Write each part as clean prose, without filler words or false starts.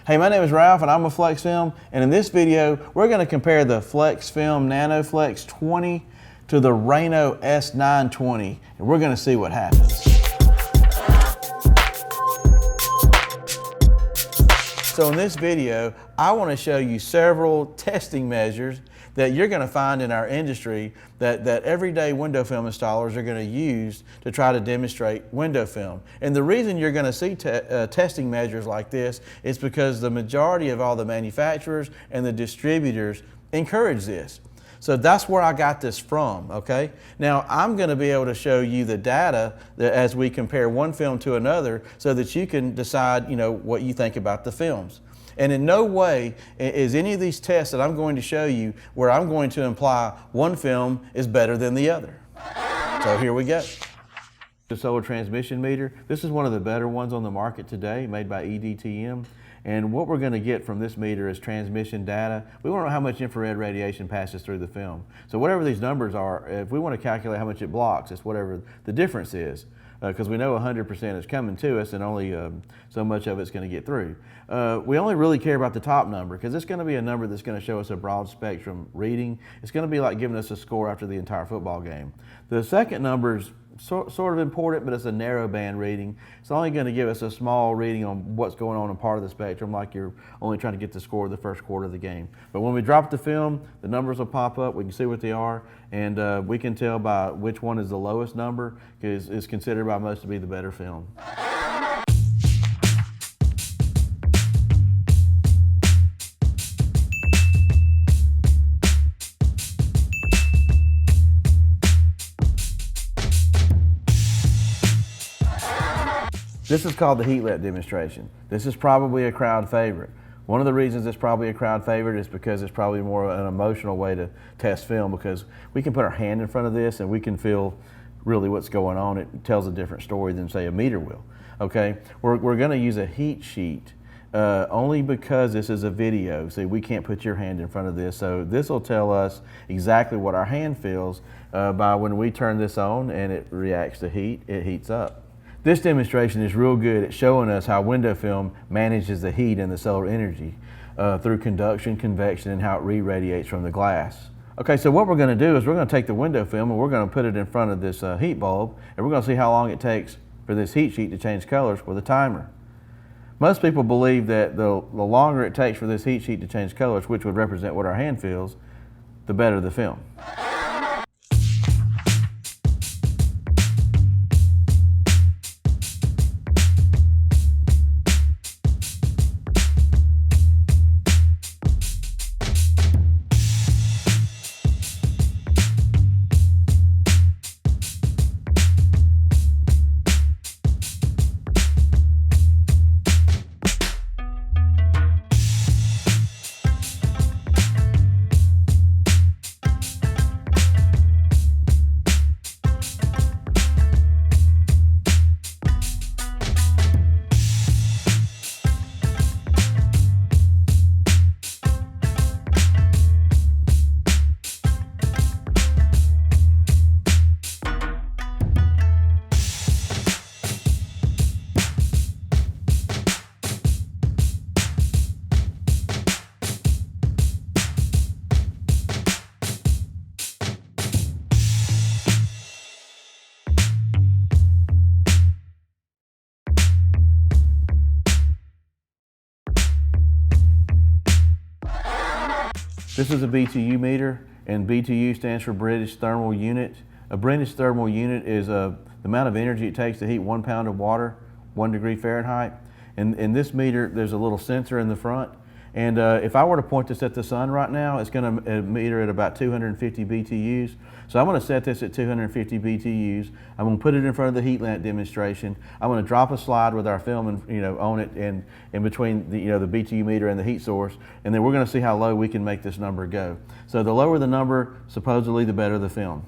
Hey, my name is Ralph and I'm with Flexfilm, and in this video we're going to compare the Flexfilm NanoFlex 20 to the Rayno S9 20, and we're going to see what happens. So in this video I want to show you several testing measures that you're going to find in our industry that everyday window film installers are going to use to try to demonstrate window film. And the reason you're going to see testing measures like this is because the majority of all the manufacturers and the distributors encourage this. So that's where I got this from, okay? Now I'm going to be able to show you the data as we compare one film to another so that you can decide, what you think about the films. And in no way is any of these tests that I'm going to show you where I'm going to imply one film is better than the other. So here we go. The solar transmission meter. This is one of the better ones on the market today, made by EDTM. And what we're going to get from this meter is transmission data. We want to know how much infrared radiation passes through the film. So whatever these numbers are, if we want to calculate how much it blocks, it's whatever the difference is. Because we know 100% is coming to us and only so much of it's going to get through. We only really care about the top number because it's going to be a number that's going to show us a broad spectrum reading. It's going to be like giving us a score after the entire football game. The second number is sort of important, but it's a narrow band reading. It's only going to give us a small reading on what's going on in part of the spectrum, like you're only trying to get the score of the first quarter of the game. But when we drop the film, the numbers will pop up, we can see what they are, and we can tell by which one is the lowest number, because it's considered by most to be the better film. This is called the Heatlet Demonstration. This is probably a crowd favorite. One of the reasons it's probably a crowd favorite is because it's probably more an emotional way to test film, because we can put our hand in front of this and we can feel really what's going on. It tells a different story than, say, a meter will. Okay, we're going to use a heat sheet only because this is a video. See, we can't put your hand in front of this, so this will tell us exactly what our hand feels by when we turn this on and it reacts to heat, it heats up. This demonstration is real good at showing us how window film manages the heat and the solar energy through conduction, convection, and how it re-radiates from the glass. Okay, so what we're going to do is we're going to take the window film and we're going to put it in front of this heat bulb, and we're going to see how long it takes for this heat sheet to change colors with a timer. Most people believe that the longer it takes for this heat sheet to change colors, which would represent what our hand feels, the better the film. This is a BTU meter, and BTU stands for British Thermal Unit. A British Thermal Unit is the amount of energy it takes to heat 1 pound of water, 1 degree Fahrenheit. And in this meter, there's a little sensor in the front. And if I were to point this at the sun right now, it's going to meter at about 250 BTUs. So I'm going to set this at 250 BTUs. I'm going to put it in front of the heat lamp demonstration. I'm going to drop a slide with our film and, on it and in between the, the BTU meter and the heat source. And then we're going to see how low we can make this number go. So the lower the number, supposedly the better the film.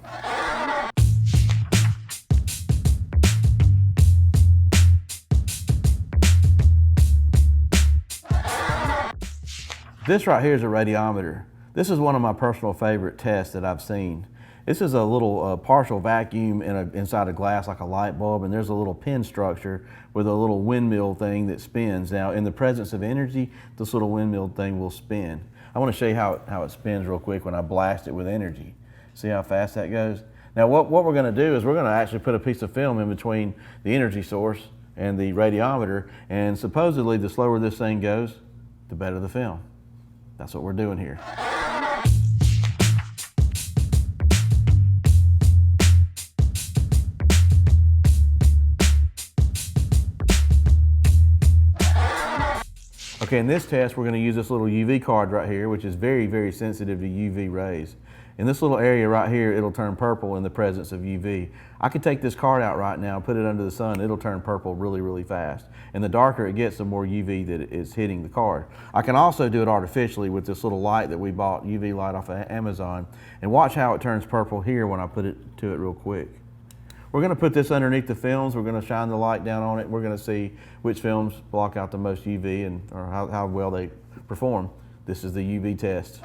This right here is a radiometer. This is one of my personal favorite tests that I've seen. This is a little partial vacuum inside a glass like a light bulb, and there's a little pin structure with a little windmill thing that spins. Now, in the presence of energy, this little windmill thing will spin. I want to show you how it spins real quick when I blast it with energy. See how fast that goes? Now, what we're going to do is we're going to actually put a piece of film in between the energy source and the radiometer, and supposedly the slower this thing goes, the better the film. That's what we're doing here. Okay, in this test, we're going to use this little UV card right here, which is very, very sensitive to UV rays. In this little area right here, it'll turn purple in the presence of UV. I could take this card out right now, put it under the sun, it'll turn purple really, really fast. And the darker it gets, the more UV that is hitting the card. I can also do it artificially with this little light that we bought, UV light off of Amazon. And watch how it turns purple here when I put it to it real quick. We're going to put this underneath the films. We're going to shine the light down on it. We're going to see which films block out the most UV or how well they perform. This is the UV test.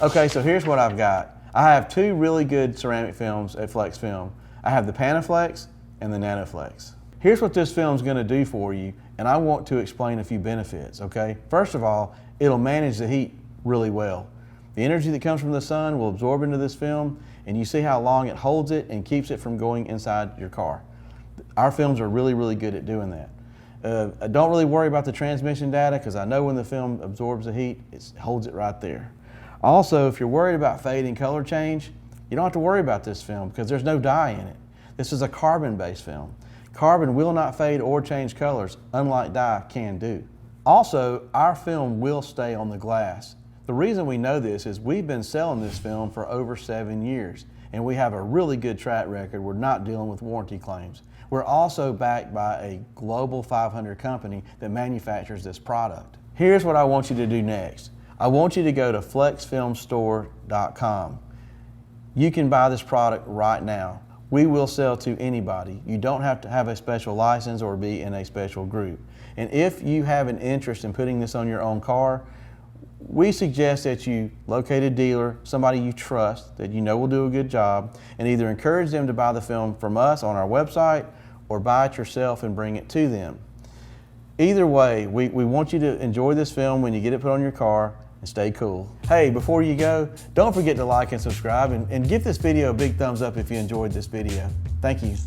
Okay, so here's what I've got. I have two really good ceramic films at Flexfilm. I have the Panaflex and the Nanoflex. Here's what this film's gonna do for you, and I want to explain a few benefits, okay? First of all, it'll manage the heat really well. The energy that comes from the sun will absorb into this film, and you see how long it holds it and keeps it from going inside your car. Our films are really, really good at doing that. Don't really worry about the transmission data, because I know when the film absorbs the heat, it holds it right there. Also, if you're worried about fade and color change, you don't have to worry about this film because there's no dye in it. This is a carbon-based film. Carbon will not fade or change colors, unlike dye can do. Also, our film will stay on the glass. The reason we know this is we've been selling this film for over 7 years, and we have a really good track record. We're not dealing with warranty claims. We're also backed by a global 500 company that manufactures this product. Here's what I want you to do next. I want you to go to flexfilmstore.com. You can buy this product right now. We will sell to anybody. You don't have to have a special license or be in a special group. And if you have an interest in putting this on your own car, we suggest that you locate a dealer, somebody you trust, that you know will do a good job, and either encourage them to buy the film from us on our website or buy it yourself and bring it to them. Either way, we want you to enjoy this film when you get it put on your car, and stay cool. Hey, before you go, don't forget to like and subscribe, and give this video a big thumbs up if you enjoyed this video. Thank you.